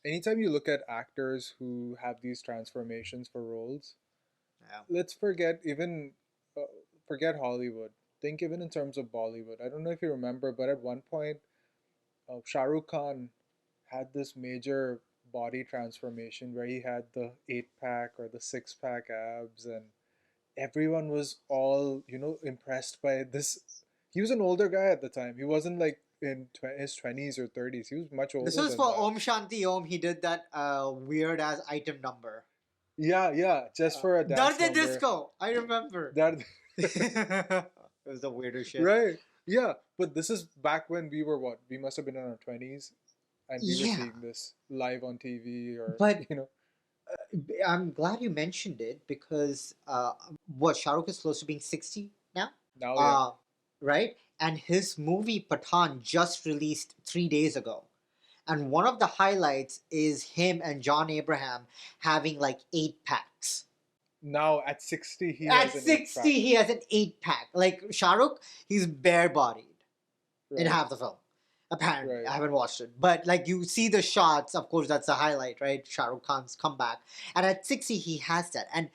anytime you look at actors who have these transformations for roles, Yeah. let's forget even uh, forget Hollywood. Think even in terms of Bollywood. I don't know if you remember, but at one point, Shah Rukh Khan had this major body transformation where he had the 8 pack or the 6 pack abs, and everyone was all impressed by this. He was an older guy at the time. He wasn't like in his 20s or 30s. He was much This older was than for that. Om Shanti Om. He did that weird ass item number. Yeah, yeah, just for a dance Darde number. Disco. I remember. That It was the weirdest shit. right. Yeah, but this is back when we were what? We must have been in our 20s and we were Yeah, seeing this live on TV or but I'm glad you mentioned it because what Shah Rukh is close to being 60 now, now yeah. uh, right? And his movie Pathan just released 3 days ago, and one of the highlights is him and John Abraham having like 8 packs. Now at 60 he At has an 8 pack. 60, he has an 8 pack. Like Shah Rukh, he's bare bodied in Right. half the film. Apparently, Right. I haven't watched it, but like you see the shots. Of course, that's the highlight, right? Shah Rukh Khan's comeback, and at 60, he has that, and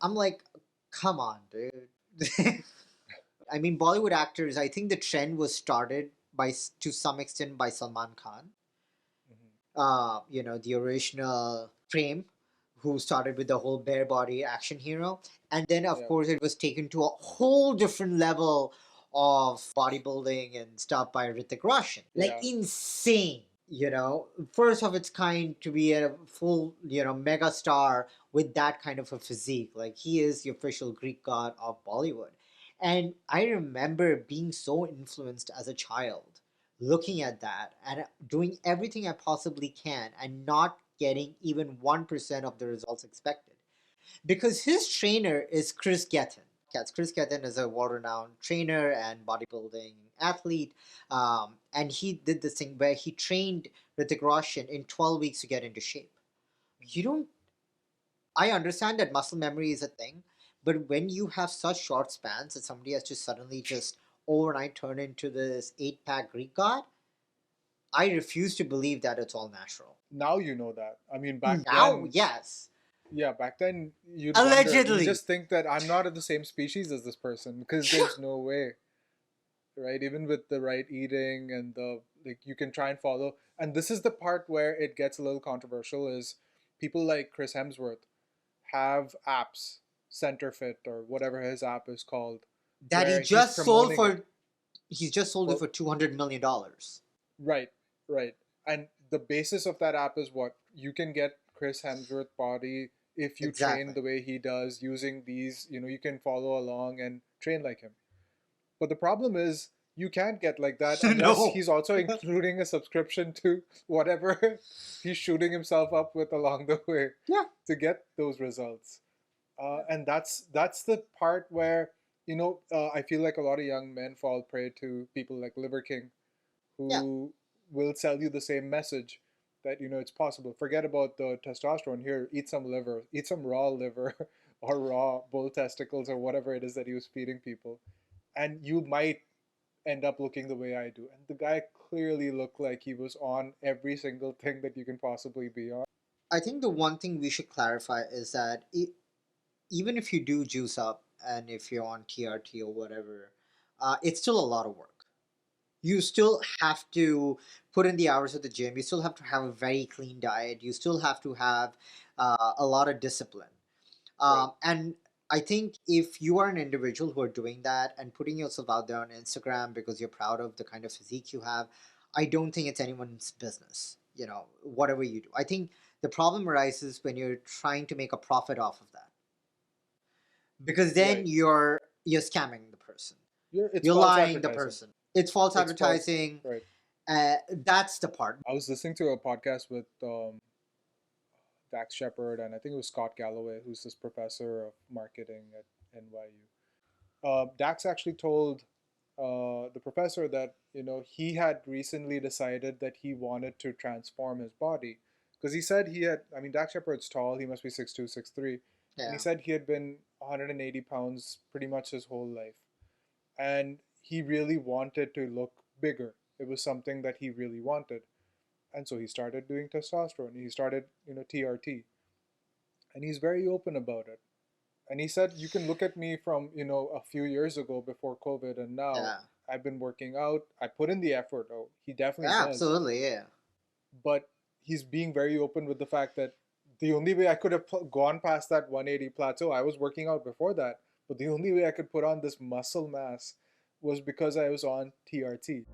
I'm like, come on, dude. I mean, Bollywood actors. I think the trend was started by to some extent by Salman Khan. Mhm. The original Prem, who started with the whole bare body action hero, and then of Yeah. course it was taken to a whole different level of bodybuilding and stuff by Hrithik Roshan, like Yeah. insane. First of its kind to be a full, mega star with that kind of a physique. Like he is the official Greek god of Bollywood. And I remember being so influenced as a child looking at that and doing everything I possibly can and not getting even 1% of the results expected. Because his trainer is Chris Gethin. Yes, Chris Gethin is a world renowned trainer and bodybuilding athlete. And he did this thing where he trained Hrithik Roshan in 12 weeks to get into shape. You don't, I understand that muscle memory is a thing, but when you have such short spans that somebody has to suddenly just overnight turn into this 8 pack Greek god, I refuse to believe that it's all natural. Now you know that. I mean, back Now, then, yes. yeah, back then you'd wonder. You Allegedly. just think that I'm not of the same species as this person because there's no way, right? Even with the right eating and the like, you can try and follow. And this is the part where it gets a little controversial. Is people like Chris Hemsworth have apps, Center Fit or whatever his app is called, That he where he's just sold promoting it. for, he's just sold it For for $200 million. right, right. And the basis of that app is what you can get Chris Hemsworth body if you train Exactly. the way he does using these. You can follow along and train like him. But the problem is you can't get like that unless No. he's also including a subscription to whatever he's shooting himself up with along the way Yeah. to get those results. And that's the part where I feel like a lot of young men fall prey to people like Liver King, Yeah. who will sell you the same message that it's possible. Forget about the testosterone. Here, eat some liver, eat some raw liver, or raw bull testicles, or whatever it is that he was feeding people, and you might end up looking the way I do. And the guy clearly looked like he was on every single thing that you can possibly be on. I think the one thing we should clarify is that even if you do juice up and if you're on TRT or whatever, it's still a lot of work. You still have to put in the hours at the gym. You still have to have a very clean diet. You still have to have a lot of discipline. Right. And I think if you are an individual who are doing that and putting yourself out there on Instagram because you're proud of the kind of physique you have, I don't think it's anyone's business, whatever you do. I think the problem arises when you're trying to make a profit off of that. Because then Right. you're scamming the person. It's You're false lying the advertising. person. It's false It's false. advertising. Right. That's the part. I was listening to a podcast with Dax Shepard, and I think it was Scott Galloway, who's this professor of marketing at NYU. Dax actually told the professor that he had recently decided that he wanted to transform his body because he said he had. I mean, Dax Shepard's tall; he must be 6'2", 6'3", and he Yeah. said he had been 180 pounds pretty much his whole life, and he really wanted to look bigger. It was something that he really wanted. And so he started doing testosterone. He started, TRT, and he's very open about it. And he said, you can look at me from, a few years ago before COVID, and now Yeah. I've been working out. I put in the effort. Oh, he definitely Yeah, does. absolutely. Yeah. But he's being very open with the fact that the only way I could have gone past that 180 plateau, I was working out before that, but the only way I could put on this muscle mass was because I was on TRT.